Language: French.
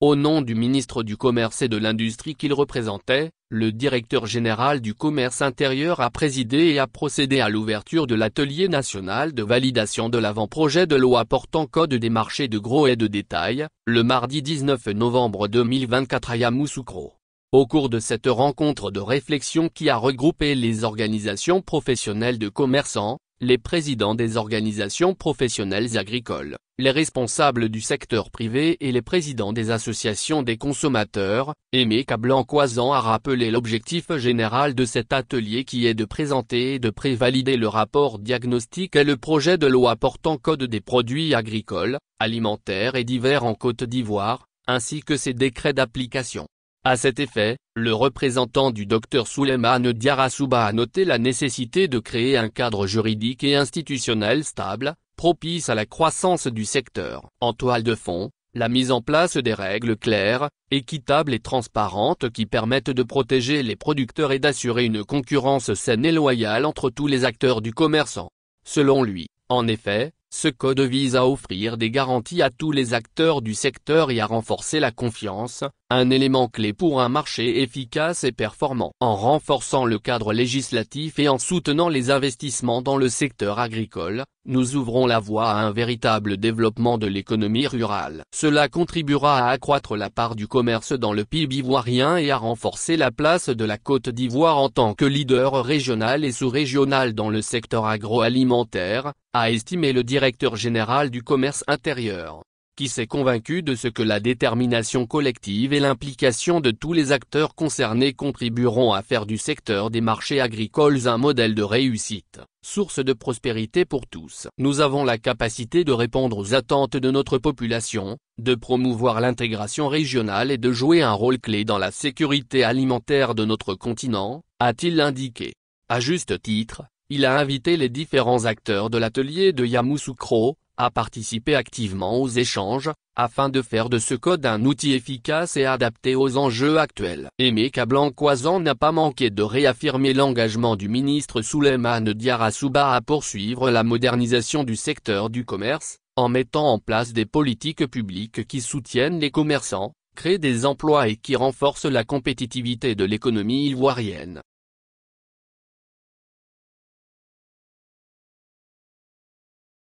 Au nom du ministre du Commerce et de l'Industrie qu'il représentait, le directeur général du commerce intérieur a présidé et a procédé à l'ouverture de l'atelier national de validation de l'avant-projet de loi portant code des marchés de gros et de détail, le mardi 19 novembre 2024 à Yamoussoukro. Au cours de cette rencontre de réflexion qui a regroupé les organisations professionnelles de commerçants, les présidents des organisations professionnelles agricoles, les responsables du secteur privé et les présidents des associations des consommateurs, Emeka Blanc-Koizan a rappelé l'objectif général de cet atelier qui est de présenter et de prévalider le rapport diagnostic et le projet de loi portant code des produits agricoles, alimentaires et divers en Côte d'Ivoire, ainsi que ses décrets d'application. À cet effet, le représentant du Dr Souleymane Diarra-Souba a noté la nécessité de créer un cadre juridique et institutionnel stable, propice à la croissance du secteur. En toile de fond, la mise en place des règles claires, équitables et transparentes qui permettent de protéger les producteurs et d'assurer une concurrence saine et loyale entre tous les acteurs du commerce. Selon lui, en effet, ce code vise à offrir des garanties à tous les acteurs du secteur et à renforcer la confiance, un élément clé pour un marché efficace et performant. En renforçant le cadre législatif et en soutenant les investissements dans le secteur agricole, nous ouvrons la voie à un véritable développement de l'économie rurale. Cela contribuera à accroître la part du commerce dans le PIB ivoirien et à renforcer la place de la Côte d'Ivoire en tant que leader régional et sous-régional dans le secteur agroalimentaire, a estimé le directeur général du commerce intérieur, qui s'est convaincu de ce que la détermination collective et l'implication de tous les acteurs concernés contribueront à faire du secteur des marchés agricoles un modèle de réussite, source de prospérité pour tous. Nous avons la capacité de répondre aux attentes de notre population, de promouvoir l'intégration régionale et de jouer un rôle clé dans la sécurité alimentaire de notre continent, a-t-il indiqué. À juste titre, il a invité les différents acteurs de l'atelier de Yamoussoukro à participer activement aux échanges, afin de faire de ce code un outil efficace et adapté aux enjeux actuels. Emeka Blanc-Koizan n'a pas manqué de réaffirmer l'engagement du ministre Souleymane Diarra-Souba à poursuivre la modernisation du secteur du commerce, en mettant en place des politiques publiques qui soutiennent les commerçants, créent des emplois et qui renforcent la compétitivité de l'économie ivoirienne.